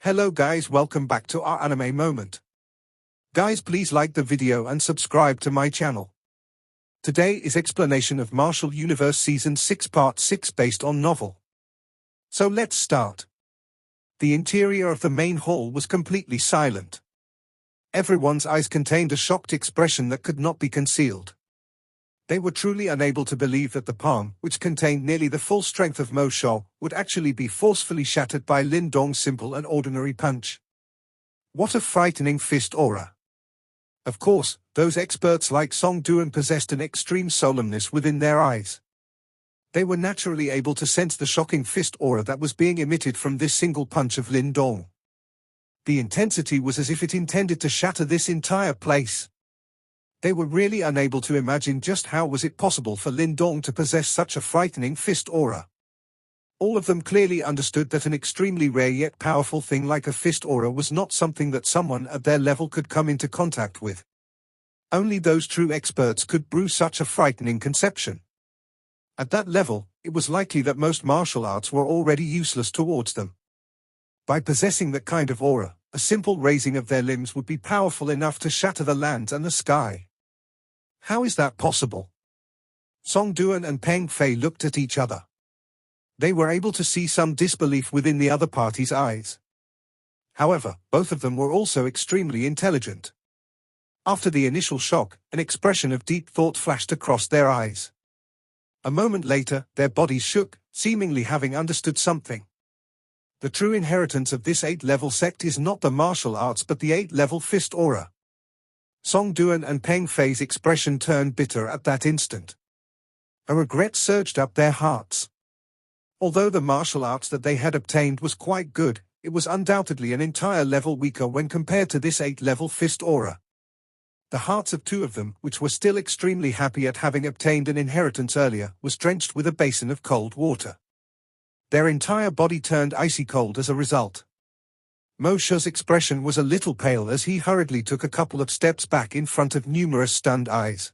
Hello guys, welcome back to our anime moment. Guys, please like the video and subscribe to my channel. Today is explanation of Martial Universe Season 6 Part 6 based on novel. So let's start. The interior of the main hall was completely silent. Everyone's eyes contained a shocked expression that could not be concealed. They were truly unable to believe that the palm, which contained nearly the full strength of Mo Shao, would actually be forcefully shattered by Lin Dong's simple and ordinary punch. What a frightening fist aura! Of course, those experts like Song Duan possessed an extreme solemnness within their eyes. They were naturally able to sense the shocking fist aura that was being emitted from this single punch of Lin Dong. The intensity was as if it intended to shatter this entire place. They were really unable to imagine just how was it possible for Lin Dong to possess such a frightening fist aura. All of them clearly understood that an extremely rare yet powerful thing like a fist aura was not something that someone at their level could come into contact with. Only those true experts could brew such a frightening conception. At that level, it was likely that most martial arts were already useless towards them. By possessing that kind of aura, a simple raising of their limbs would be powerful enough to shatter the land and the sky. How is that possible? Song Duan and Peng Fei looked at each other. They were able to see some disbelief within the other party's eyes. However, both of them were also extremely intelligent. After the initial shock, an expression of deep thought flashed across their eyes. A moment later, their bodies shook, seemingly having understood something. The true inheritance of this 8th-level sect is not the martial arts but the 8th-level fist aura. Song Duan and Peng Fei's expression turned bitter at that instant. A regret surged up their hearts. Although the martial arts that they had obtained was quite good, it was undoubtedly an entire level weaker when compared to this 8th-level fist aura. The hearts of two of them, which were still extremely happy at having obtained an inheritance earlier, was drenched with a basin of cold water. Their entire body turned icy cold as a result. Mo Shao's expression was a little pale as he hurriedly took a couple of steps back in front of numerous stunned eyes.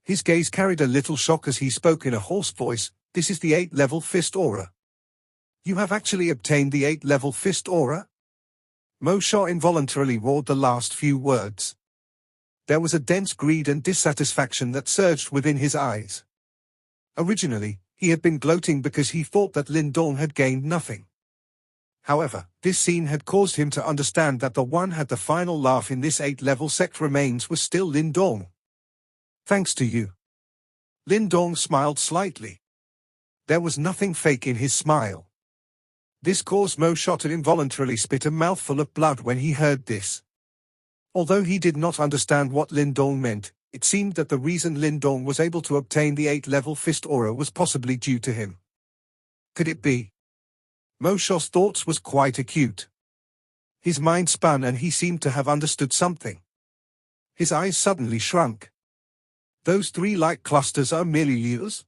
His gaze carried a little shock as he spoke in a hoarse voice, "This is the 8th-level fist aura. You have actually obtained the 8th-level fist aura?" Mo Shao involuntarily roared the last few words. There was a dense greed and dissatisfaction that surged within his eyes. Originally, he had been gloating because he thought that Lin Dong had gained nothing. However, this scene had caused him to understand that the one had the final laugh in this 8th-level sect remains was still Lin Dong. "Thanks to you." Lin Dong smiled slightly. There was nothing fake in his smile. This caused Mo Shao to involuntarily spit a mouthful of blood when he heard this. Although he did not understand what Lin Dong meant, it seemed that the reason Lin Dong was able to obtain the 8th-level fist aura was possibly due to him. Could it be? Mo Shao's thoughts was quite acute. His mind spun and he seemed to have understood something. His eyes suddenly shrunk. Those three light clusters are merely illusions?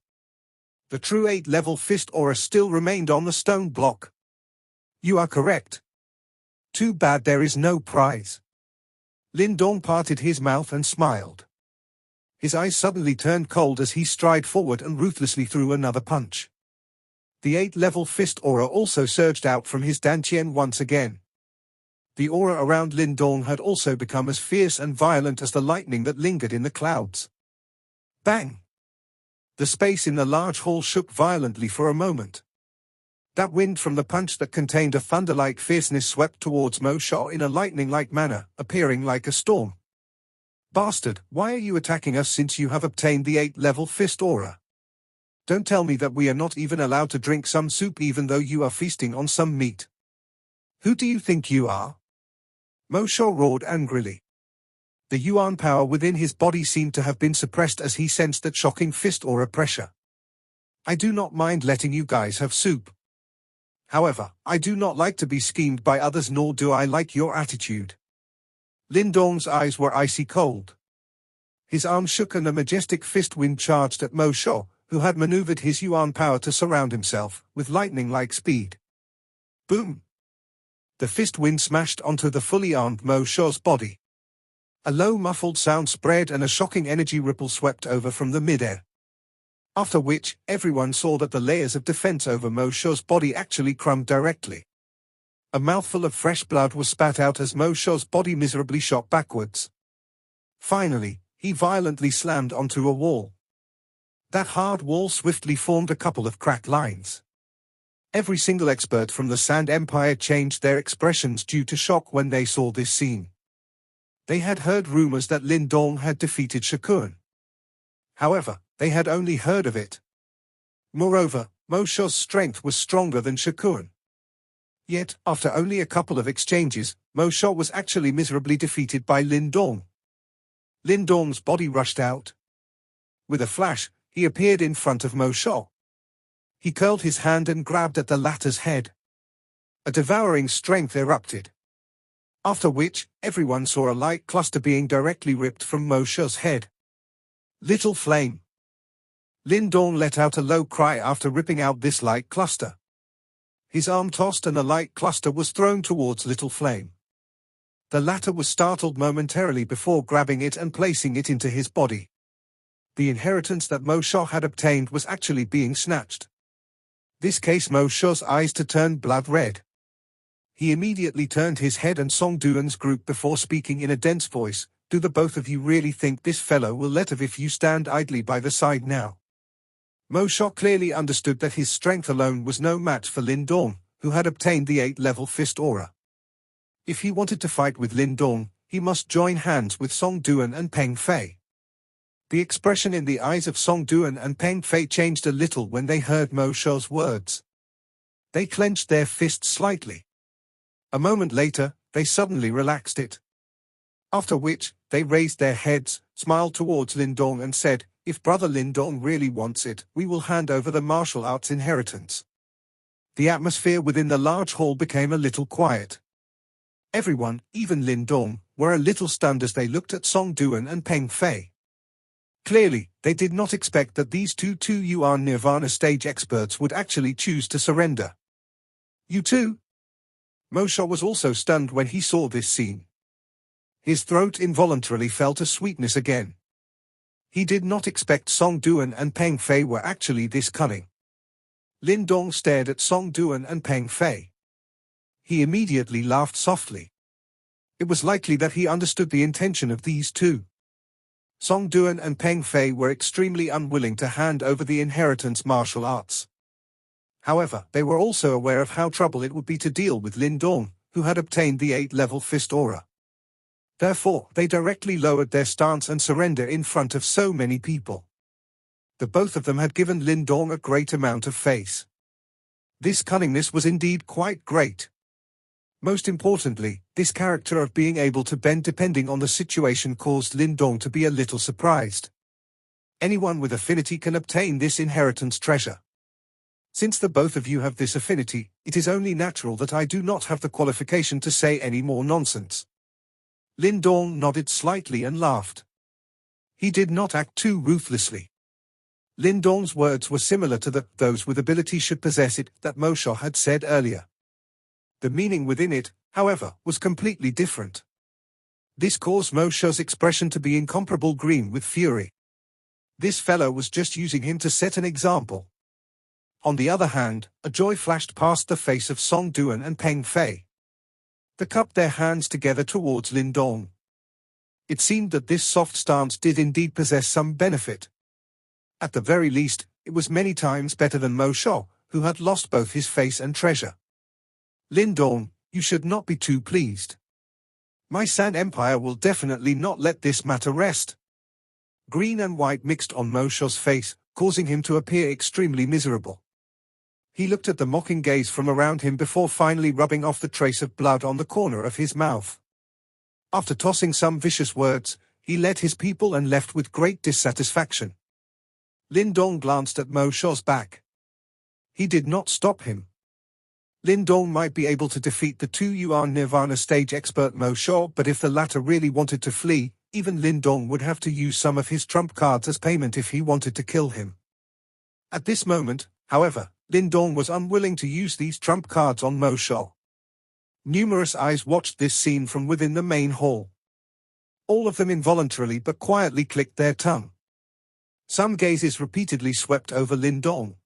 The true 8th-level fist aura still remained on the stone block. You are correct. Too bad there is no prize. Lin Dong parted his mouth and smiled. His eyes suddenly turned cold as he strided forward and ruthlessly threw another punch. The 8th-level fist aura also surged out from his dantian once again. The aura around Lin Dong had also become as fierce and violent as the lightning that lingered in the clouds. Bang! The space in the large hall shook violently for a moment. That wind from the punch that contained a thunder-like fierceness swept towards Mo Shao in a lightning-like manner, appearing like a storm. "Bastard, why are you attacking us since you have obtained the 8th-level fist aura? Don't tell me that we are not even allowed to drink some soup even though you are feasting on some meat. Who do you think you are?" Mo Shao roared angrily. The yuan power within his body seemed to have been suppressed as he sensed that shocking fist aura pressure. "I do not mind letting you guys have soup. However, I do not like to be schemed by others, nor do I like your attitude." Lin Dong's eyes were icy cold. His arm shook and a majestic fist wind charged at Mo Shao, who had maneuvered his yuan power to surround himself, with lightning-like speed. Boom! The fist wind smashed onto the fully armed Mo Shao's body. A low muffled sound spread and a shocking energy ripple swept over from the mid-air. After which, everyone saw that the layers of defense over Mo Shao's body actually crumbed directly. A mouthful of fresh blood was spat out as Mo Shaw's body miserably shot backwards. Finally, he violently slammed onto a wall. That hard wall swiftly formed a couple of cracked lines. Every single expert from the Sand Empire changed their expressions due to shock when they saw this scene. They had heard rumors that Lin Dong had defeated Shakun. However, they had only heard of it. Moreover, Mo Shaw's strength was stronger than Shakun. Yet, after only a couple of exchanges, Mo Shaw was actually miserably defeated by Lin Dong. Lin Dong's body rushed out. With a flash, he appeared in front of Mo Shaw. He curled his hand and grabbed at the latter's head. A devouring strength erupted. After which, everyone saw a light cluster being directly ripped from Mo Shaw's head. Little flame. Lin Dong let out a low cry after ripping out this light cluster. His arm tossed and a light cluster was thrown towards Little Flame. The latter was startled momentarily before grabbing it and placing it into his body. The inheritance that Mo Shaw had obtained was actually being snatched. This caused Mo Shaw's eyes to turn blood red. He immediately turned his head and Song Duan's group before speaking in a dense voice, "Do the both of you really think this fellow will let up if you stand idly by the side now?" Mo Shaw clearly understood that his strength alone was no match for Lin Dong, who had obtained the 8th-level fist aura. If he wanted to fight with Lin Dong, he must join hands with Song Duan and Peng Fei. The expression in the eyes of Song Duan and Peng Fei changed a little when they heard Mo Shaw's words. They clenched their fists slightly. A moment later, they suddenly relaxed it. After which, they raised their heads, smiled towards Lin Dong and said, "If Brother Lin Dong really wants it, we will hand over the martial arts inheritance." The atmosphere within the large hall became a little quiet. Everyone, even Lin Dong, were a little stunned as they looked at Song Duan and Peng Fei. Clearly, they did not expect that these two Yuan Nirvana stage experts would actually choose to surrender. "You too?" Mo Shaw was also stunned when he saw this scene. His throat involuntarily felt a sweetness again. He did not expect Song Duan and Peng Fei were actually this cunning. Lin Dong stared at Song Duan and Peng Fei. He immediately laughed softly. It was likely that he understood the intention of these two. Song Duan and Peng Fei were extremely unwilling to hand over the inheritance martial arts. However, they were also aware of how trouble it would be to deal with Lin Dong, who had obtained the 8th-level fist aura. Therefore, they directly lowered their stance and surrendered in front of so many people. The both of them had given Lin Dong a great amount of face. This cunningness was indeed quite great. Most importantly, this character of being able to bend depending on the situation caused Lin Dong to be a little surprised. Anyone with affinity can obtain this inheritance treasure. Since the both of you have this affinity, it is only natural that I do not have the qualification to say any more nonsense. Lin Dong nodded slightly and laughed. He did not act too ruthlessly. Lin Dong's words were similar to "those with ability should possess it" that Mo Shaw had said earlier. The meaning within it, however, was completely different. This caused Mo Shaw's expression to be incomparable green with fury. This fellow was just using him to set an example. On the other hand, a joy flashed past the face of Song Duan and Peng Fei. They cupped their hands together towards Lin Dong. It seemed that this soft stance did indeed possess some benefit. At the very least, it was many times better than Mo Shaw, who had lost both his face and treasure. "Lin Dong, you should not be too pleased. My Sand Empire will definitely not let this matter rest." Green and white mixed on Mo Shaw's face, causing him to appear extremely miserable. He looked at the mocking gaze from around him before finally rubbing off the trace of blood on the corner of his mouth. After tossing some vicious words, he led his people and left with great dissatisfaction. Lin Dong glanced at Mo Shaw's back. He did not stop him. Lin Dong might be able to defeat the Yuan Nirvana stage expert Mo Shaw, but if the latter really wanted to flee, even Lin Dong would have to use some of his trump cards as payment if he wanted to kill him. At this moment, however, Lin Dong was unwilling to use these trump cards on Mo Shaw. Numerous eyes watched this scene from within the main hall. All of them involuntarily but quietly clicked their tongue. Some gazes repeatedly swept over Lin Dong.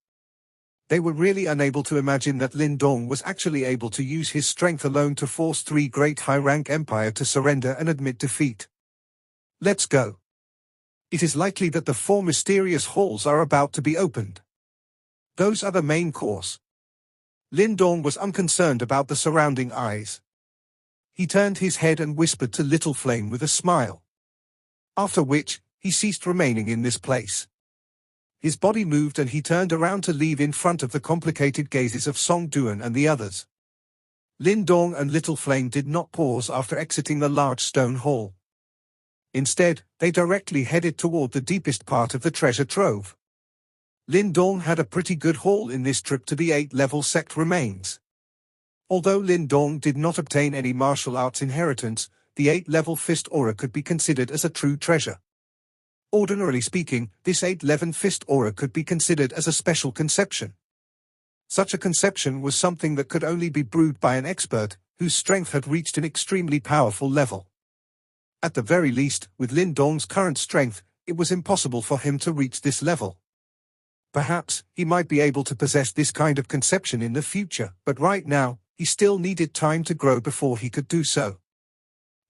They were really unable to imagine that Lin Dong was actually able to use his strength alone to force three great high-rank empire to surrender and admit defeat. Let's go. It is likely that the four mysterious halls are about to be opened. Those are the main course. Lin Dong was unconcerned about the surrounding eyes. He turned his head and whispered to Little Flame with a smile. After which, he ceased remaining in this place. His body moved and he turned around to leave in front of the complicated gazes of Song Duan and the others. Lin Dong and Little Flame did not pause after exiting the large stone hall. Instead, they directly headed toward the deepest part of the treasure trove. Lin Dong had a pretty good haul in this trip to the 8th-level sect remains. Although Lin Dong did not obtain any martial arts inheritance, the 8th-level fist aura could be considered as a true treasure. Ordinarily speaking, this 8th-level fist aura could be considered as a special conception. Such a conception was something that could only be brewed by an expert, whose strength had reached an extremely powerful level. At the very least, with Lin Dong's current strength, it was impossible for him to reach this level. Perhaps, he might be able to possess this kind of conception in the future, but right now, he still needed time to grow before he could do so.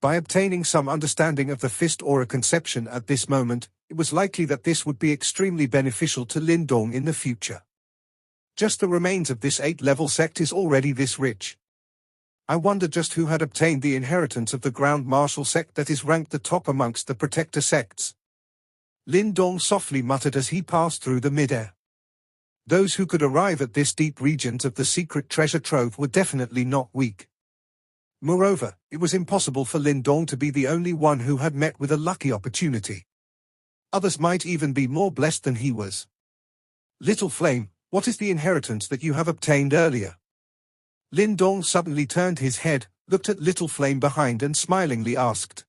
By obtaining some understanding of the fist aura conception at this moment, it was likely that this would be extremely beneficial to Lin Dong in the future. Just the remains of this 8th-level sect is already this rich. I wonder just who had obtained the inheritance of the ground martial sect that is ranked the top amongst the protector sects. Lin Dong softly muttered as he passed through the mid-air. Those who could arrive at this deep regions of the secret treasure trove were definitely not weak. Moreover, it was impossible for Lin Dong to be the only one who had met with a lucky opportunity. Others might even be more blessed than he was. Little Flame, what is the inheritance that you have obtained earlier? Lin Dong suddenly turned his head, looked at Little Flame behind and smilingly asked.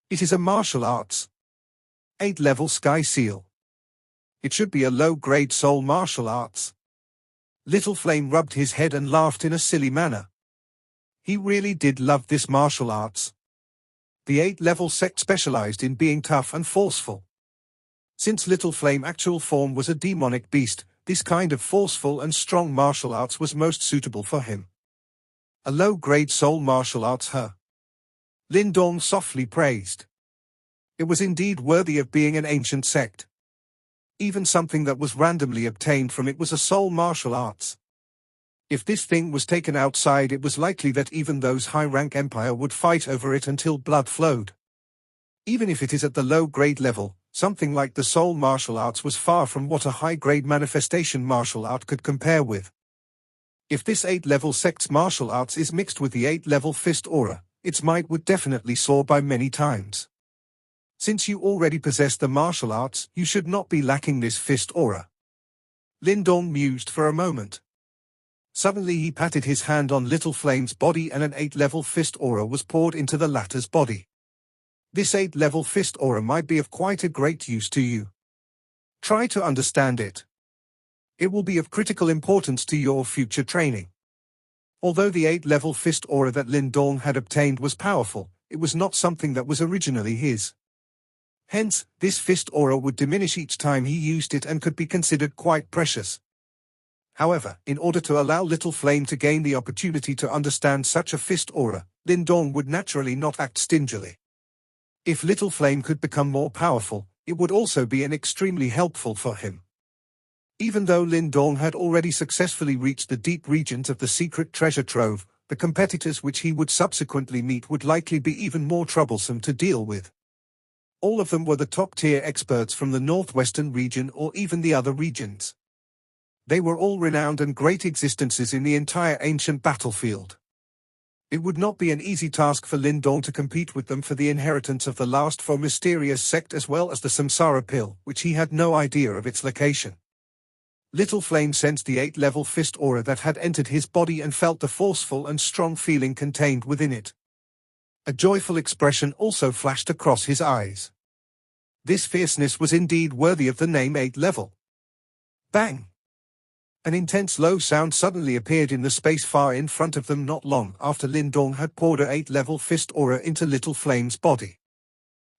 It is a martial arts. 8th-level Sky Seal. It should be a low-grade soul martial arts. Little Flame rubbed his head and laughed in a silly manner. He really did love this martial arts. The 8th-level sect specialized in being tough and forceful. Since Little Flame actual form was a demonic beast, this kind of forceful and strong martial arts was most suitable for him. A low-grade soul martial arts, huh? Lin Dong softly praised. It was indeed worthy of being an ancient sect. Even something that was randomly obtained from it was a soul martial arts. If this thing was taken outside, it was likely that even those high-rank empire would fight over it until blood flowed. Even if it is at the low-grade level, something like the soul martial arts was far from what a high-grade manifestation martial art could compare with. If this 8th-level sect's martial arts is mixed with the 8th-level fist aura, its might would definitely soar by many times. Since you already possess the martial arts, you should not be lacking this fist aura. Lin Dong mused for a moment. Suddenly he patted his hand on Little Flame's body and an 8th-level fist aura was poured into the latter's body. This 8th-level fist aura might be of quite a great use to you. Try to understand it. It will be of critical importance to your future training. Although the 8th-level fist aura that Lin Dong had obtained was powerful, it was not something that was originally his. Hence, this fist aura would diminish each time he used it and could be considered quite precious. However, in order to allow Little Flame to gain the opportunity to understand such a fist aura, Lin Dong would naturally not act stingily. If Little Flame could become more powerful, it would also be extremely helpful for him. Even though Lin Dong had already successfully reached the deep regions of the secret treasure trove, the competitors which he would subsequently meet would likely be even more troublesome to deal with. All of them were the top-tier experts from the northwestern region or even the other regions. They were all renowned and great existences in the entire ancient battlefield. It would not be an easy task for Lin Dong to compete with them for the inheritance of the last four mysterious sect as well as the Samsara pill, which he had no idea of its location. Little Flame sensed the 8th-level fist aura that had entered his body and felt the forceful and strong feeling contained within it. A joyful expression also flashed across his eyes. This fierceness was indeed worthy of the name 8th level. Bang! An intense low sound suddenly appeared in the space far in front of them not long after Lin Dong had poured her 8th-level fist aura into Little Flame's body.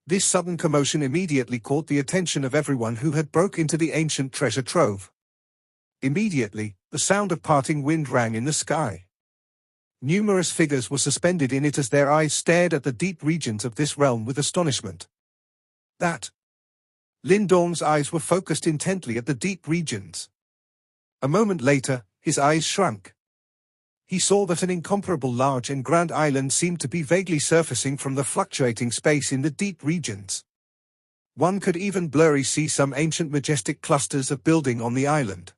This sudden commotion immediately caught the attention of everyone who had broke into the ancient treasure trove. Immediately, the sound of parting wind rang in the sky. Numerous figures were suspended in it as their eyes stared at the deep regions of this realm with astonishment. That. Lindong's eyes were focused intently at the deep regions. A moment later, his eyes shrunk. He saw that an incomparable large and grand island seemed to be vaguely surfacing from the fluctuating space in the deep regions. One could even blurry see some ancient majestic clusters of building on the island.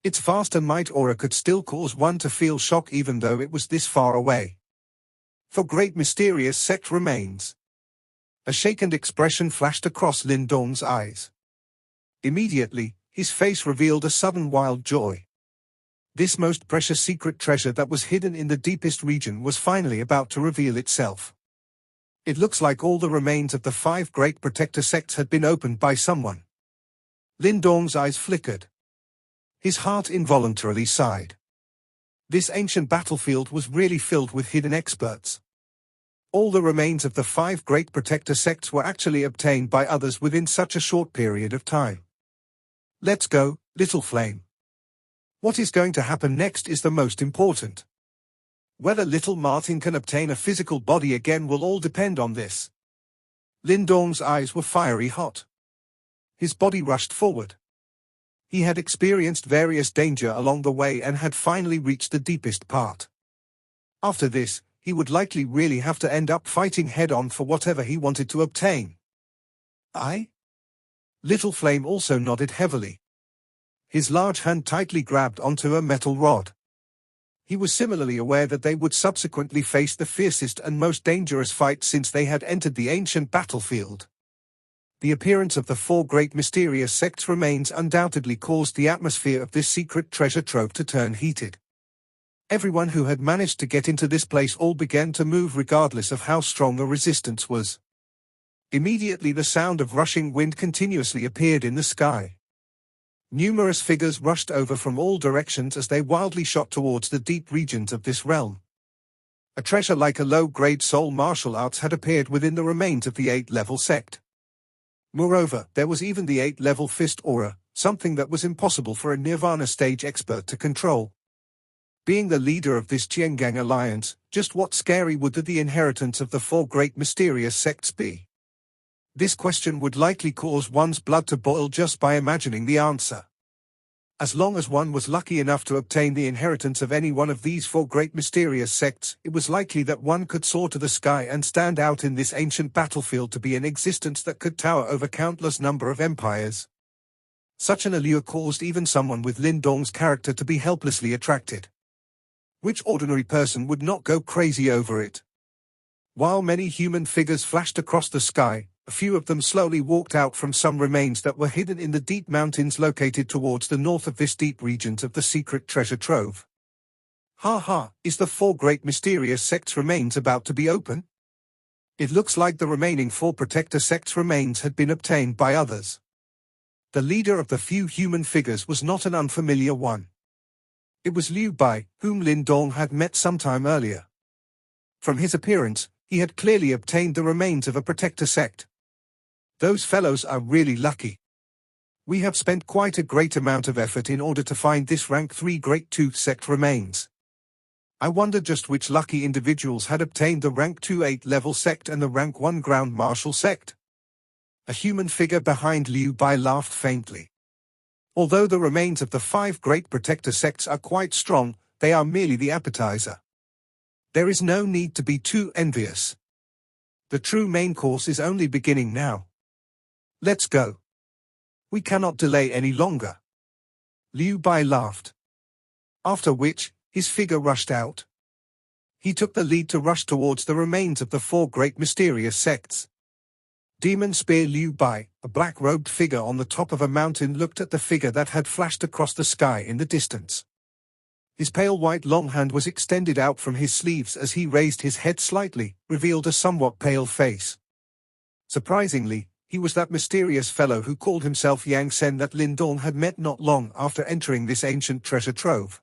Its vast and might aura could still cause one to feel shock even though it was this far away. For great mysterious sect remains. A shaken expression flashed across Lindong's eyes. Immediately, his face revealed a sudden wild joy. This most precious secret treasure that was hidden in the deepest region was finally about to reveal itself. It looks like all the remains of the 5 great protector sects had been opened by someone. Lindong's eyes flickered. His heart involuntarily sighed. This ancient battlefield was really filled with hidden experts. All the remains of the 5 great protector sects were actually obtained by others within such a short period of time. Let's go, little flame. What is going to happen next is the most important. Whether little Martin can obtain a physical body again will all depend on this. Lindong's eyes were fiery hot. His body rushed forward. He had experienced various danger along the way and had finally reached the deepest part. After this, he would likely really have to end up fighting head-on for whatever he wanted to obtain. Little Flame also nodded heavily. His large hand tightly grabbed onto a metal rod. He was similarly aware that they would subsequently face the fiercest and most dangerous fight since they had entered the ancient battlefield. The appearance of the 4 great mysterious sects remains undoubtedly caused the atmosphere of this secret treasure trove to turn heated. Everyone who had managed to get into this place all began to move regardless of how strong the resistance was. Immediately the sound of rushing wind continuously appeared in the sky. Numerous figures rushed over from all directions as they wildly shot towards the deep regions of this realm. A treasure like a low-grade soul martial arts had appeared within the remains of the 8th-level sect. Moreover, there was even the 8th-level fist aura, something that was impossible for a Nirvana stage expert to control. Being the leader of this Jiangang alliance, just what scary would the inheritance of the 4 great mysterious sects be? This question would likely cause one's blood to boil just by imagining the answer. As long as one was lucky enough to obtain the inheritance of any one of these 4 great mysterious sects, it was likely that one could soar to the sky and stand out in this ancient battlefield to be an existence that could tower over countless number of empires. Such an allure caused even someone with Lindong's character to be helplessly attracted. Which ordinary person would not go crazy over it? While many human figures flashed across the sky, a few of them slowly walked out from some remains that were hidden in the deep mountains located towards the north of this deep regions of the secret treasure trove. Is the 4 great mysterious sects remains about to be open? It looks like the remaining 4 protector sects remains had been obtained by others. The leader of the few human figures was not an unfamiliar one. It was Liu Bai, whom Lindong had met sometime earlier. From his appearance, he had clearly obtained the remains of a protector sect. Those fellows are really lucky. We have spent quite a great amount of effort in order to find this rank 3 Great Tooth sect remains. I wonder just which lucky individuals had obtained the rank 2 8th-level sect and the rank 1 ground martial sect. A human figure behind Liu Bai laughed faintly. Although the remains of the 5 great protector sects are quite strong, they are merely the appetizer. There is no need to be too envious. The true main course is only beginning now. Let's go. We cannot delay any longer. Liu Bai laughed. After which, his figure rushed out. He took the lead to rush towards the remains of the 4 great mysterious sects. Demon Spear Liu Bai, a black-robed figure on the top of a mountain, looked at the figure that had flashed across the sky in the distance. His pale white long hand was extended out from his sleeves as he raised his head slightly, revealed a somewhat pale face. Surprisingly, he was that mysterious fellow who called himself Yang Sen that Lindong had met not long after entering this ancient treasure trove.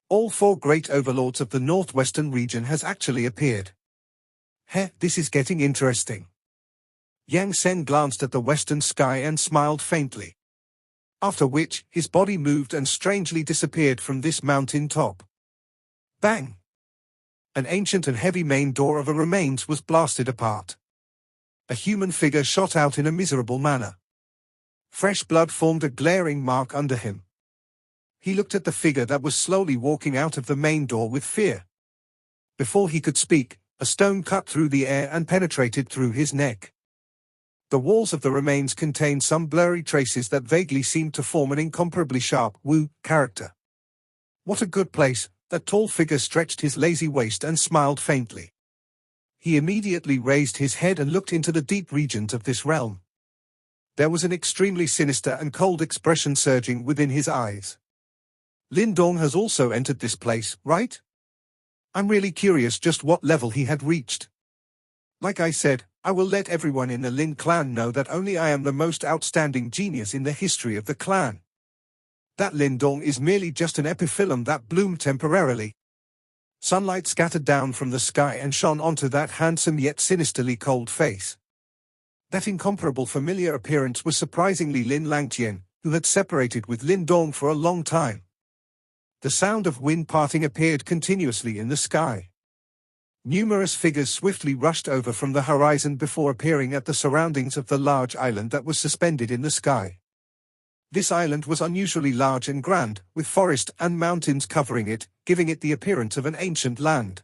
All 4 great overlords of the northwestern region has actually appeared. This is getting interesting. Yang Sen glanced at the western sky and smiled faintly. after which his body moved and strangely disappeared from this mountain top. Bang! An ancient and heavy main door of a remains was blasted apart. A human figure shot out in a miserable manner. Fresh blood formed a glaring mark under him. He looked at the figure that was slowly walking out of the main door with fear. Before he could speak, a stone cut through the air and penetrated through his neck. The walls of the remains contained some blurry traces that vaguely seemed to form an incomparably sharp Wu character. What a good place! That tall figure stretched his lazy waist and smiled faintly. He immediately raised his head and looked into the deep regions of this realm. There was an extremely sinister and cold expression surging within his eyes. Lin Dong has also entered this place, right? I'm really curious just what level he had reached. Like I said, I will let everyone in the Lin clan know that only I am the most outstanding genius in the history of the clan. That Lin Dong is merely just an epiphyllum that bloomed temporarily. Sunlight scattered down from the sky and shone onto that handsome yet sinisterly cold face. That incomparable familiar appearance was surprisingly Lin Langtian, who had separated with Lin Dong for a long time. The sound of wind parting appeared continuously in the sky. Numerous figures swiftly rushed over from the horizon before appearing at the surroundings of the large island that was suspended in the sky. This island was unusually large and grand, with forest and mountains covering it, giving it the appearance of an ancient land.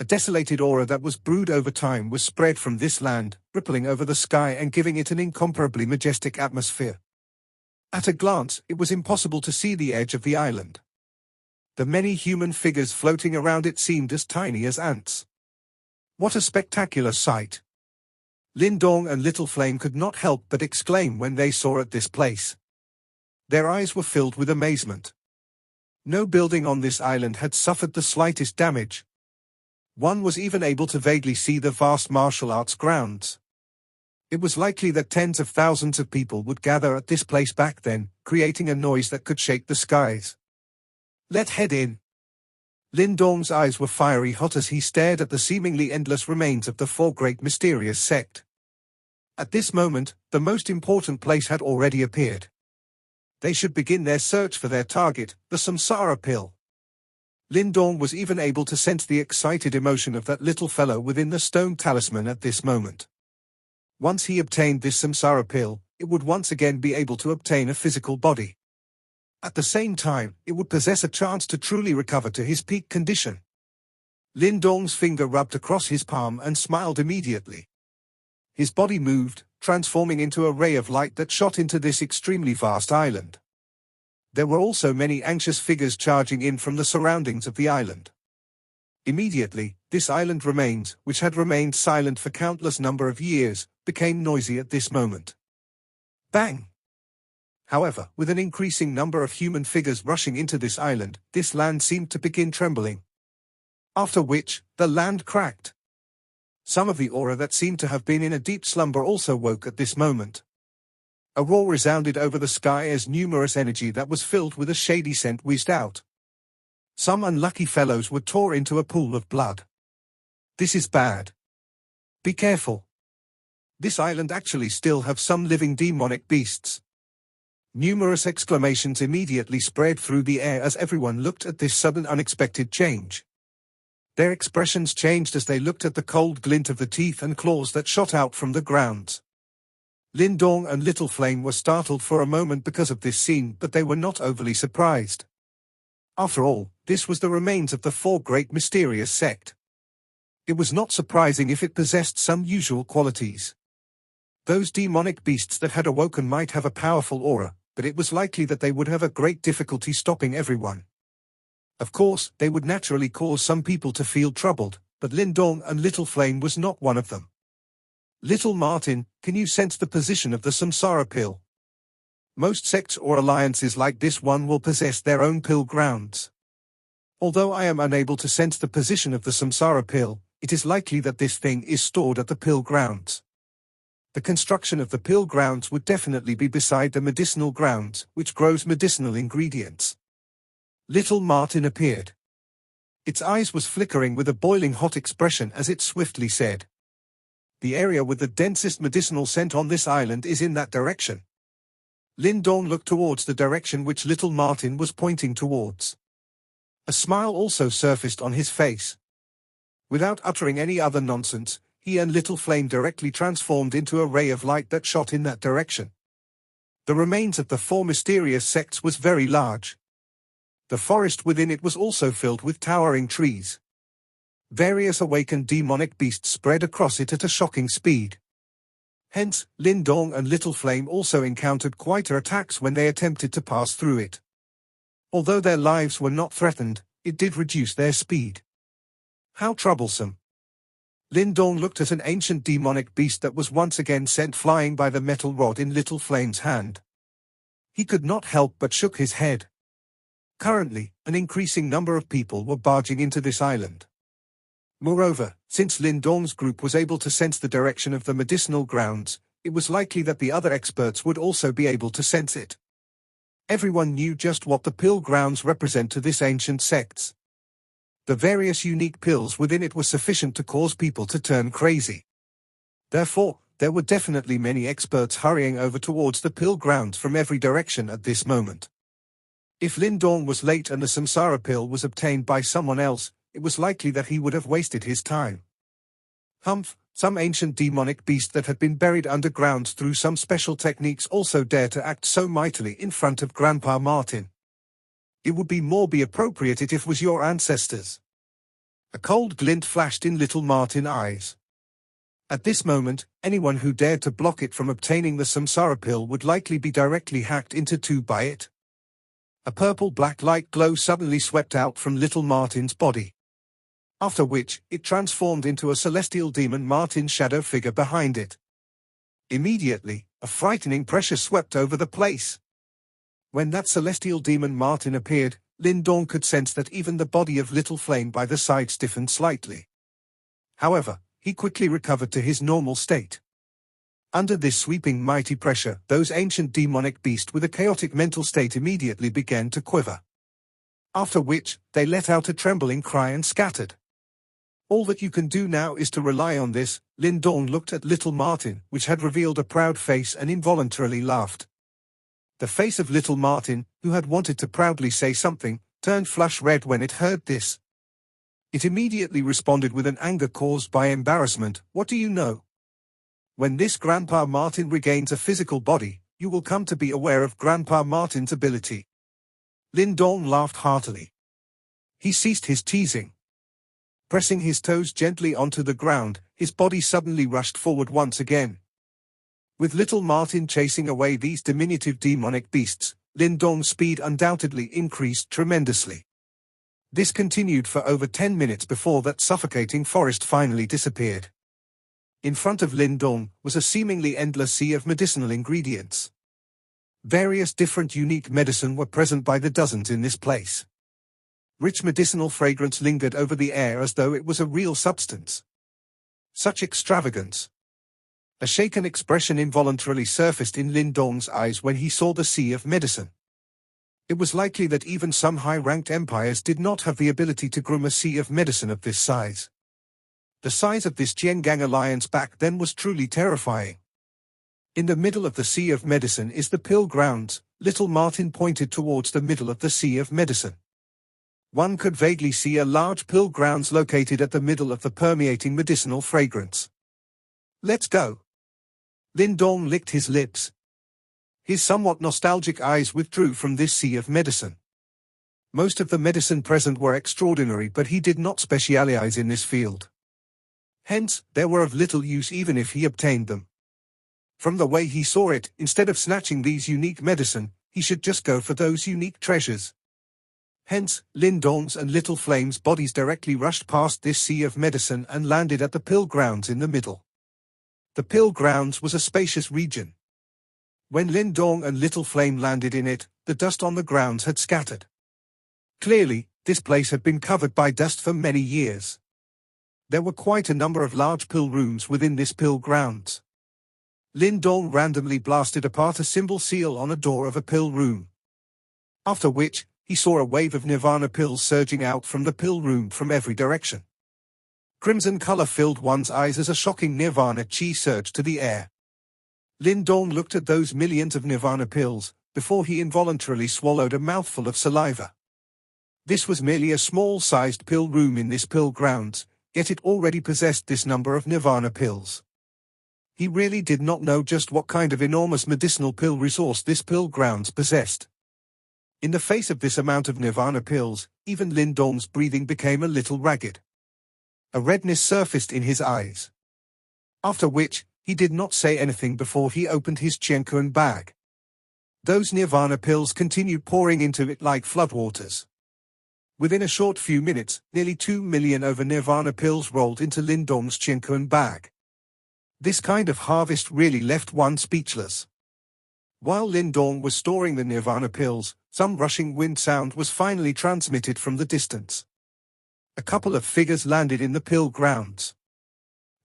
A desolated aura that was brewed over time was spread from this land, rippling over the sky and giving it an incomparably majestic atmosphere. At a glance, it was impossible to see the edge of the island. The many human figures floating around it seemed as tiny as ants. What a spectacular sight! Lin Dong and Little Flame could not help but exclaim when they saw at this place. Their eyes were filled with amazement. No building on this island had suffered the slightest damage. One was even able to vaguely see the vast martial arts grounds. It was likely that tens of thousands of people would gather at this place back then, creating a noise that could shake the skies. Let's head in. Lin Dong's eyes were fiery hot as he stared at the seemingly endless remains of the four great mysterious sect. At this moment, the most important place had already appeared. They should begin their search for their target, the Samsara pill. Lin Dong was even able to sense the excited emotion of that little fellow within the stone talisman at this moment. Once he obtained this Samsara pill, it would once again be able to obtain a physical body. At the same time, it would possess a chance to truly recover to his peak condition. Lin Dong's finger rubbed across his palm and smiled immediately. His body moved, transforming into a ray of light that shot into this extremely vast island. There were also many anxious figures charging in from the surroundings of the island. Immediately, this island remains, which had remained silent for countless number of years, became noisy at this moment. Bang! However, with an increasing number of human figures rushing into this island, this land seemed to begin trembling. After which, the land cracked. Some of the aura that seemed to have been in a deep slumber also woke at this moment. A roar resounded over the sky as numerous energy that was filled with a shady scent whizzed out. Some unlucky fellows were tore into a pool of blood. This is bad. Be careful. This island actually still have some living demonic beasts. Numerous exclamations immediately spread through the air as everyone looked at this sudden unexpected change. Their expressions changed as they looked at the cold glint of the teeth and claws that shot out from the grounds. Lin Dong and Little Flame were startled for a moment because of this scene, but they were not overly surprised. After all, this was the remains of the four great mysterious sect. It was not surprising if it possessed some usual qualities. Those demonic beasts that had awoken might have a powerful aura, but it was likely that they would have a great difficulty stopping everyone. Of course, they would naturally cause some people to feel troubled, but Lin Dong and Little Flame was not one of them. Little Martin, can you sense the position of the Samsara pill? Most sects or alliances like this one will possess their own pill grounds. Although I am unable to sense the position of the Samsara pill, it is likely that this thing is stored at the pill grounds. The construction of the pill grounds would definitely be beside the medicinal grounds, which grows medicinal ingredients. Little Martin appeared. Its eyes was flickering with a boiling hot expression as it swiftly said, "The area with the densest medicinal scent on this island is in that direction." Lin Dong looked towards the direction which little Martin was pointing towards. A smile also surfaced on his face. Without uttering any other nonsense, he and Little Flame directly transformed into a ray of light that shot in that direction. The remains of the four mysterious sects was very large. The forest within it was also filled with towering trees. Various awakened demonic beasts spread across it at a shocking speed. Hence, Lin Dong and Little Flame also encountered quite attacks when they attempted to pass through it. Although their lives were not threatened, it did reduce their speed. How troublesome. Lin Dong looked at an ancient demonic beast that was once again sent flying by the metal rod in Little Flame's hand. He could not help but shook his head. Currently, an increasing number of people were barging into this island. Moreover, since Lin Dong's group was able to sense the direction of the medicinal grounds, it was likely that the other experts would also be able to sense it. Everyone knew just what the pill grounds represent to this ancient sects. The various unique pills within it were sufficient to cause people to turn crazy. Therefore, there were definitely many experts hurrying over towards the pill grounds from every direction at this moment. If Lin Dong was late and the samsara pill was obtained by someone else, it was likely that he would have wasted his time. Humph, some ancient demonic beast that had been buried underground through some special techniques also dare to act so mightily in front of Grandpa Martin. It would be appropriate if it was your ancestors. A cold glint flashed in Little Martin's eyes. At this moment, anyone who dared to block it from obtaining the samsara pill would likely be directly hacked into two by it. A purple-black light glow suddenly swept out from Little Martin's body. After which, it transformed into a celestial demon Martin's shadow figure behind it. Immediately, a frightening pressure swept over the place. When that celestial demon Martin appeared, Lin Dong could sense that even the body of Little Flame by the side stiffened slightly. However, he quickly recovered to his normal state. Under this sweeping mighty pressure, those ancient demonic beasts with a chaotic mental state immediately began to quiver. After which, they let out a trembling cry and scattered. All that you can do now is to rely on this. Lin Dong looked at Little Martin, which had revealed a proud face, and involuntarily laughed. The face of Little Martin, who had wanted to proudly say something, turned flush red when it heard this. It immediately responded with an anger caused by embarrassment. What do you know? When this Grandpa Martin regains a physical body, you will come to be aware of Grandpa Martin's ability. Lin Dong laughed heartily. He ceased his teasing. Pressing his toes gently onto the ground, his body suddenly rushed forward once again. With Little Martin chasing away these diminutive demonic beasts, Lin Dong's speed undoubtedly increased tremendously. This continued for over 10 minutes before that suffocating forest finally disappeared. In front of Lin Dong was a seemingly endless sea of medicinal ingredients. Various different unique medicine were present by the dozens in this place. Rich medicinal fragrance lingered over the air as though it was a real substance. Such extravagance! A shaken expression involuntarily surfaced in Lin Dong's eyes when he saw the sea of medicine. It was likely that even some high-ranked empires did not have the ability to groom a sea of medicine of this size. The size of this Jiangang alliance back then was truly terrifying. In the middle of the sea of medicine is the pill grounds. Little Martin pointed towards the middle of the sea of medicine. One could vaguely see a large pill grounds located at the middle of the permeating medicinal fragrance. Let's go. Lin Dong licked his lips. His somewhat nostalgic eyes withdrew from this sea of medicine. Most of the medicine present were extraordinary, but he did not specialize in this field. Hence, they were of little use even if he obtained them. From the way he saw it, instead of snatching these unique medicine, he should just go for those unique treasures. Hence, Lin Dong's and Little Flame's bodies directly rushed past this sea of medicine and landed at the pill grounds in the middle. The pill grounds was a spacious region. When Lin Dong and Little Flame landed in it, the dust on the grounds had scattered. Clearly, this place had been covered by dust for many years. There were quite a number of large pill rooms within this pill grounds. Lin Dong randomly blasted apart a symbol seal on a door of a pill room. After which, he saw a wave of nirvana pills surging out from the pill room from every direction. Crimson color filled one's eyes as a shocking nirvana chi surged to the air. Lin Dong looked at those millions of nirvana pills, before he involuntarily swallowed a mouthful of saliva. This was merely a small-sized pill room in this pill grounds, yet it already possessed this number of nirvana pills. He really did not know just what kind of enormous medicinal pill resource this pill grounds possessed. In the face of this amount of nirvana pills, even Lin Dong's breathing became a little ragged. A redness surfaced in his eyes. After which, he did not say anything before he opened his Qiankun bag. Those nirvana pills continued pouring into it like floodwaters. Within a short few minutes, nearly 2 million over nirvana pills rolled into Lin Dong's Qiankun bag. This kind of harvest really left one speechless. While Lin Dong was storing the nirvana pills, some rushing wind sound was finally transmitted from the distance. A couple of figures landed in the pill grounds.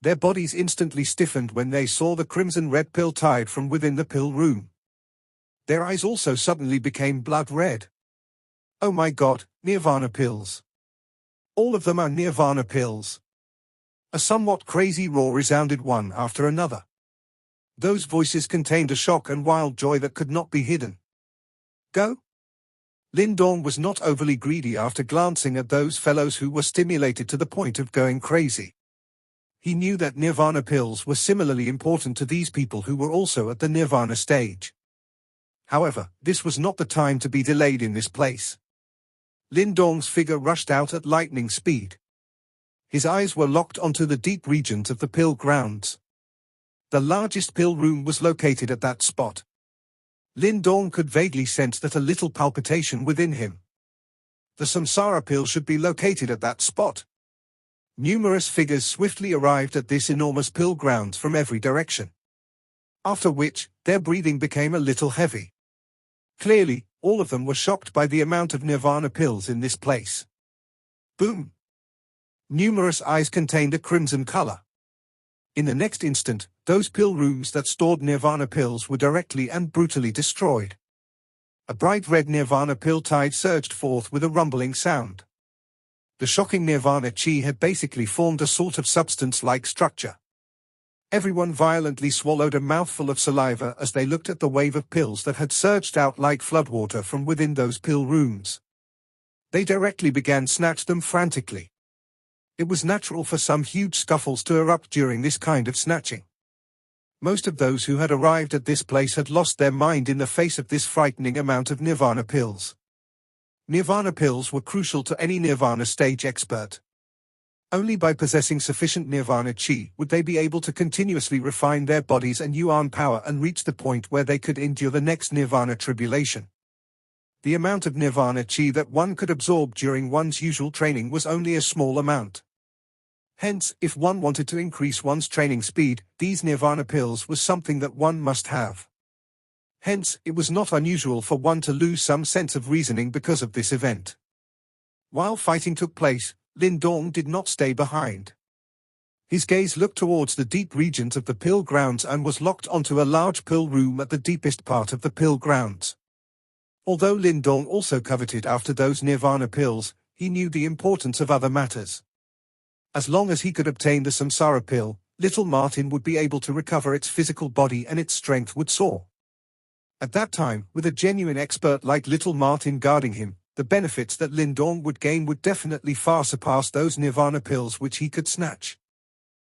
Their bodies instantly stiffened when they saw the crimson-red pill tide from within the pill room. Their eyes also suddenly became blood red. Oh my God, nirvana pills. All of them are nirvana pills. A somewhat crazy roar resounded one after another. Those voices contained a shock and wild joy that could not be hidden. Go? Lin Dong was not overly greedy after glancing at those fellows who were stimulated to the point of going crazy. He knew that nirvana pills were similarly important to these people who were also at the nirvana stage. However, this was not the time to be delayed in this place. Lin Dong's figure rushed out at lightning speed. His eyes were locked onto the deep regions of the pill grounds. The largest pill room was located at that spot. Lin Dong could vaguely sense that a little palpitation within him. The samsara pill should be located at that spot. Numerous figures swiftly arrived at this enormous pill grounds from every direction. After which, their breathing became a little heavy. Clearly, all of them were shocked by the amount of nirvana pills in this place. Boom! Numerous eyes contained a crimson color. In the next instant, those pill rooms that stored nirvana pills were directly and brutally destroyed. A bright red nirvana pill tide surged forth with a rumbling sound. The shocking nirvana chi had basically formed a sort of substance-like structure. Everyone violently swallowed a mouthful of saliva as they looked at the wave of pills that had surged out like floodwater from within those pill rooms. They directly began to snatch them frantically. It was natural for some huge scuffles to erupt during this kind of snatching. Most of those who had arrived at this place had lost their mind in the face of this frightening amount of nirvana pills. Nirvana pills were crucial to any nirvana stage expert. Only by possessing sufficient nirvana chi would they be able to continuously refine their bodies and yuan power and reach the point where they could endure the next nirvana tribulation. The amount of nirvana chi that one could absorb during one's usual training was only a small amount. Hence, if one wanted to increase one's training speed, these nirvana pills was something that one must have. Hence, it was not unusual for one to lose some sense of reasoning because of this event. While fighting took place, Lin Dong did not stay behind. His gaze looked towards the deep regions of the pill grounds and was locked onto a large pill room at the deepest part of the pill grounds. Although Lin Dong also coveted after those nirvana pills, he knew the importance of other matters. As long as he could obtain the samsara pill, little Martin would be able to recover its physical body and its strength would soar. At that time, with a genuine expert like little Martin guarding him, the benefits that Lin Dong would gain would definitely far surpass those nirvana pills which he could snatch.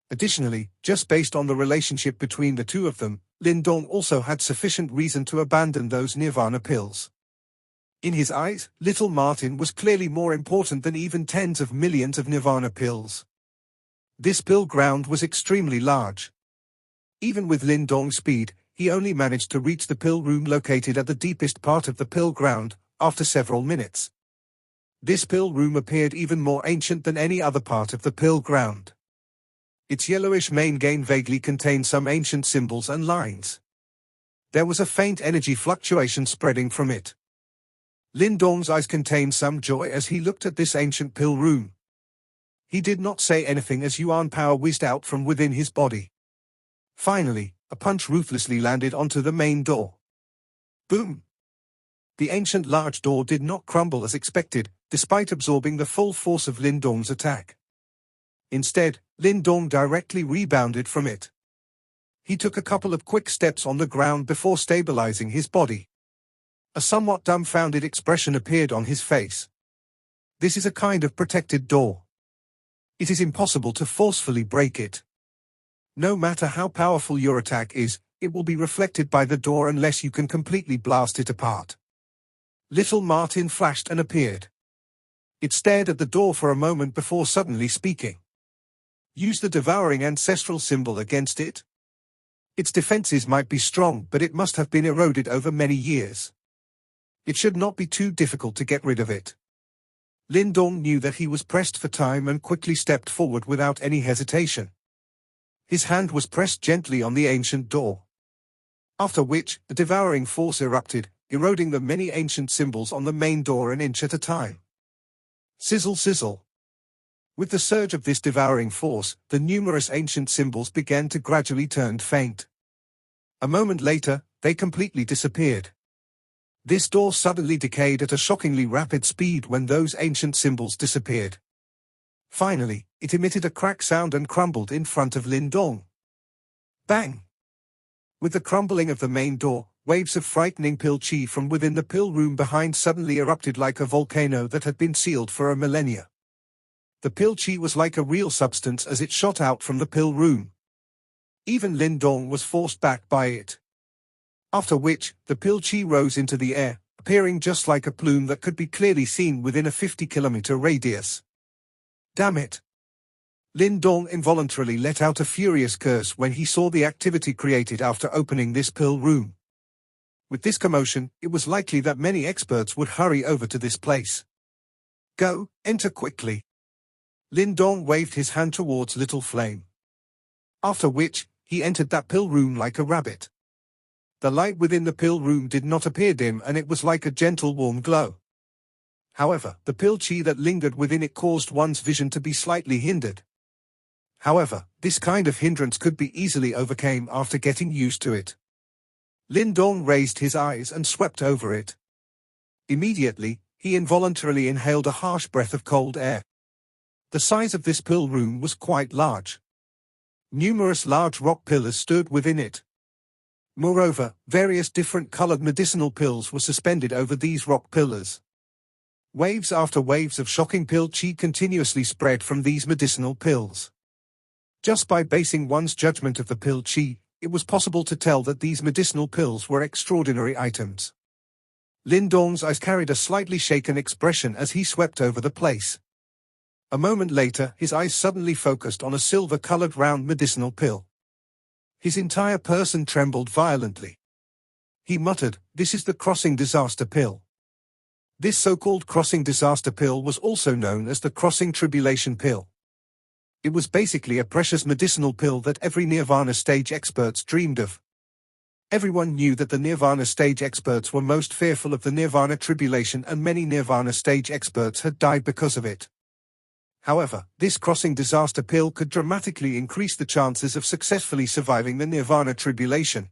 Additionally, just based on the relationship between the two of them, Lin Dong also had sufficient reason to abandon those nirvana pills. In his eyes, little Martin was clearly more important than even tens of millions of nirvana pills. This pill ground was extremely large. Even with Lin Dong's speed, he only managed to reach the pill room located at the deepest part of the pill ground, after several minutes. This pill room appeared even more ancient than any other part of the pill ground. Its yellowish main gain vaguely contained some ancient symbols and lines. There was a faint energy fluctuation spreading from it. Lin Dong's eyes contained some joy as he looked at this ancient pill room. He did not say anything as yuan power whizzed out from within his body. Finally, a punch ruthlessly landed onto the main door. Boom! The ancient large door did not crumble as expected, despite absorbing the full force of Lin Dong's attack. Instead, Lin Dong directly rebounded from it. He took a couple of quick steps on the ground before stabilizing his body. A somewhat dumbfounded expression appeared on his face. This is a kind of protected door. It is impossible to forcefully break it. No matter how powerful your attack is, it will be reflected by the door unless you can completely blast it apart. Little Martin flashed and appeared. It stared at the door for a moment before suddenly speaking. Use the devouring ancestral symbol against it. Its defenses might be strong, but it must have been eroded over many years. It should not be too difficult to get rid of it. Lindong knew that he was pressed for time and quickly stepped forward without any hesitation. His hand was pressed gently on the ancient door. After which, a devouring force erupted, eroding the many ancient symbols on the main door an inch at a time. Sizzle sizzle. With the surge of this devouring force, the numerous ancient symbols began to gradually turn faint. A moment later, they completely disappeared. This door suddenly decayed at a shockingly rapid speed when those ancient symbols disappeared. Finally, it emitted a crack sound and crumbled in front of Lindong. Bang! With the crumbling of the main door, waves of frightening pill chi from within the pill room behind suddenly erupted like a volcano that had been sealed for a millennia. The pill chi was like a real substance as it shot out from the pill room. Even Lindong was forced back by it. After which, the pill chi rose into the air, appearing just like a plume that could be clearly seen within a 50-kilometer radius. Damn it! Lindong involuntarily let out a furious curse when he saw the activity created after opening this pill room. With this commotion, it was likely that many experts would hurry over to this place. Go, enter quickly. Lindong waved his hand towards Little Flame. After which, he entered that pill room like a rabbit. The light within the pill room did not appear dim and it was like a gentle warm glow. However, the pill chi that lingered within it caused one's vision to be slightly hindered. However, this kind of hindrance could be easily overcome after getting used to it. Lindong raised his eyes and swept over it. Immediately, he involuntarily inhaled a harsh breath of cold air. The size of this pill room was quite large. Numerous large rock pillars stood within it. Moreover, various different colored medicinal pills were suspended over these rock pillars. Waves after waves of shocking pill chi continuously spread from these medicinal pills. Just by basing one's judgment of the pill chi, it was possible to tell that these medicinal pills were extraordinary items. Lindong's eyes carried a slightly shaken expression as he swept over the place. A moment later, his eyes suddenly focused on a silver-colored round medicinal pill. His entire person trembled violently. He muttered, "This is the crossing disaster pill." This so-called crossing disaster pill was also known as the crossing tribulation pill. It was basically a precious medicinal pill that every Nirvana stage experts dreamed of. Everyone knew that the Nirvana stage experts were most fearful of the Nirvana tribulation and many Nirvana stage experts had died because of it. However, this crossing disaster pill could dramatically increase the chances of successfully surviving the Nirvana tribulation.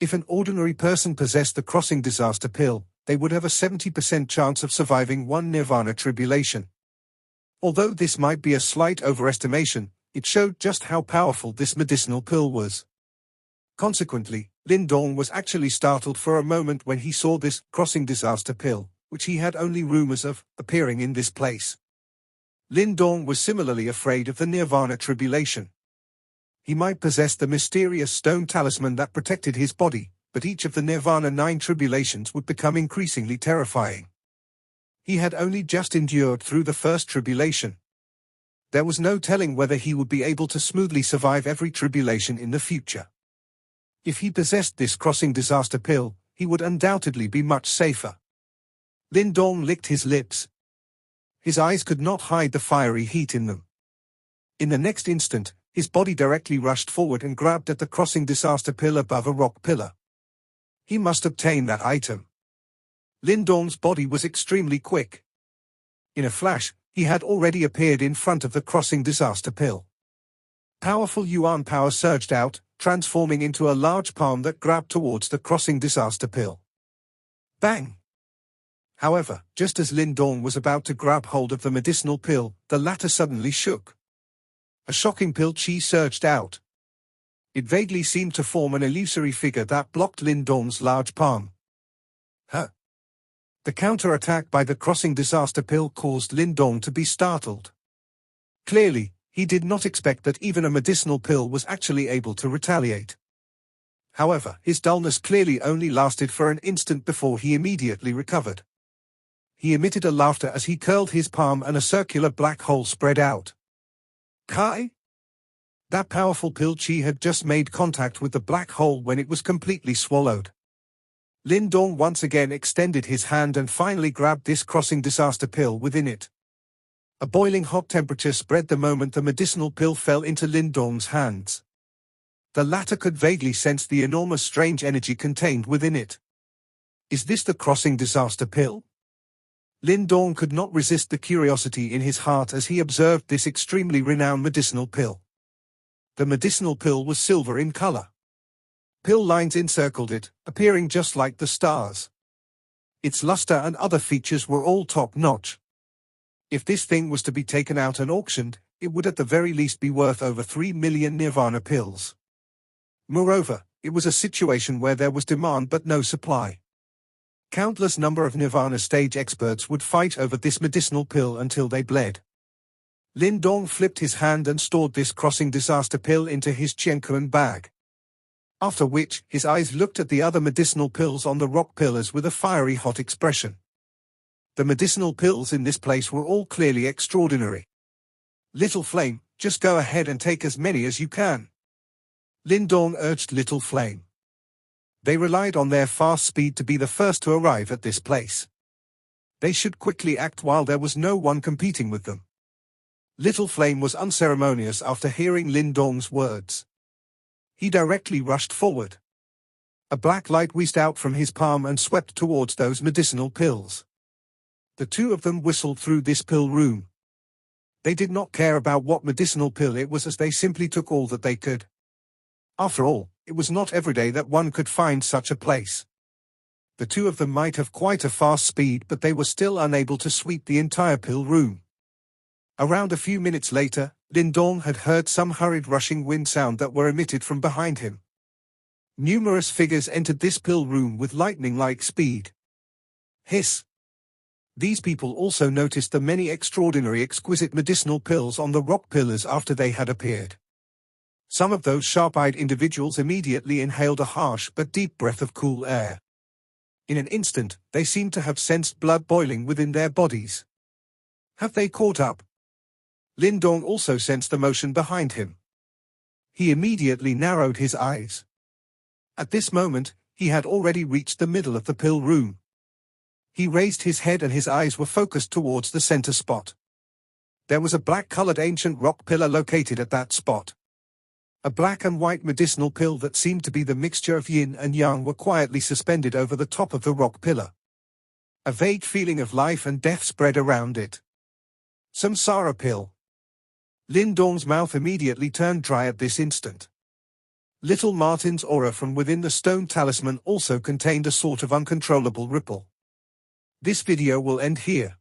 If an ordinary person possessed the crossing disaster pill, they would have a 70% chance of surviving one Nirvana tribulation. Although this might be a slight overestimation, it showed just how powerful this medicinal pill was. Consequently, Lindong was actually startled for a moment when he saw this crossing disaster pill, which he had only rumors of, appearing in this place. Lindong was similarly afraid of the Nirvana tribulation. He might possess the mysterious stone talisman that protected his body, but each of the Nirvana 9 tribulations would become increasingly terrifying. He had only just endured through the first tribulation. There was no telling whether he would be able to smoothly survive every tribulation in the future. If he possessed this crossing disaster pill, he would undoubtedly be much safer. Lindong licked his lips. His eyes could not hide the fiery heat in them. In the next instant, his body directly rushed forward and grabbed at the crossing disaster pill above a rock pillar. He must obtain that item. Lindong's body was extremely quick. In a flash, he had already appeared in front of the crossing disaster pill. Powerful Yuan power surged out, transforming into a large palm that grabbed towards the crossing disaster pill. Bang! However, just as Lindong was about to grab hold of the medicinal pill, the latter suddenly shook. A shocking pill chi surged out. It vaguely seemed to form an illusory figure that blocked Lin Dong's large palm. The counter-attack by the crossing disaster pill caused Lin Dong to be startled. Clearly, he did not expect that even a medicinal pill was actually able to retaliate. However, his dullness clearly only lasted for an instant before he immediately recovered. He emitted a laughter as he curled his palm and a circular black hole spread out. Kai? That powerful pill chi had just made contact with the black hole when it was completely swallowed. Lin Dong once again extended his hand and finally grabbed this crossing disaster pill within it. A boiling hot temperature spread the moment the medicinal pill fell into Lin Dong's hands. The latter could vaguely sense the enormous strange energy contained within it. Is this the crossing disaster pill? Lin Dong could not resist the curiosity in his heart as he observed this extremely renowned medicinal pill. The medicinal pill was silver in color. Pill lines encircled it, appearing just like the stars. Its luster and other features were all top-notch. If this thing was to be taken out and auctioned, it would at the very least be worth over 3 million Nirvana pills. Moreover, it was a situation where there was demand but no supply. Countless number of Nirvana stage experts would fight over this medicinal pill until they bled. Lin Dong flipped his hand and stored this crossing disaster pill into his Qianquan bag. After which, his eyes looked at the other medicinal pills on the rock pillars with a fiery hot expression. The medicinal pills in this place were all clearly extraordinary. Little Flame, just go ahead and take as many as you can. Lin Dong urged Little Flame. They relied on their fast speed to be the first to arrive at this place. They should quickly act while there was no one competing with them. Little Flame was unceremonious after hearing Lin Dong's words. He directly rushed forward. A black light whizzed out from his palm and swept towards those medicinal pills. The two of them whistled through this pill room. They did not care about what medicinal pill it was, as they simply took all that they could. After all, it was not every day that one could find such a place. The two of them might have quite a fast speed, but they were still unable to sweep the entire pill room. Around a few minutes later, Lin Dong had heard some hurried rushing wind sound that were emitted from behind him. Numerous figures entered this pill room with lightning-like speed. Hiss! These people also noticed the many extraordinary exquisite medicinal pills on the rock pillars after they had appeared. Some of those sharp-eyed individuals immediately inhaled a harsh but deep breath of cool air. In an instant, they seemed to have sensed blood boiling within their bodies. Have they caught up? Lin Dong also sensed the motion behind him. He immediately narrowed his eyes. At this moment, he had already reached the middle of the pill room. He raised his head and his eyes were focused towards the center spot. There was a black-colored ancient rock pillar located at that spot. A black and white medicinal pill that seemed to be the mixture of yin and yang were quietly suspended over the top of the rock pillar. A vague feeling of life and death spread around it. Samsara pill. Lin Dong's mouth immediately turned dry at this instant. Little Martin's aura from within the stone talisman also contained a sort of uncontrollable ripple. This video will end here.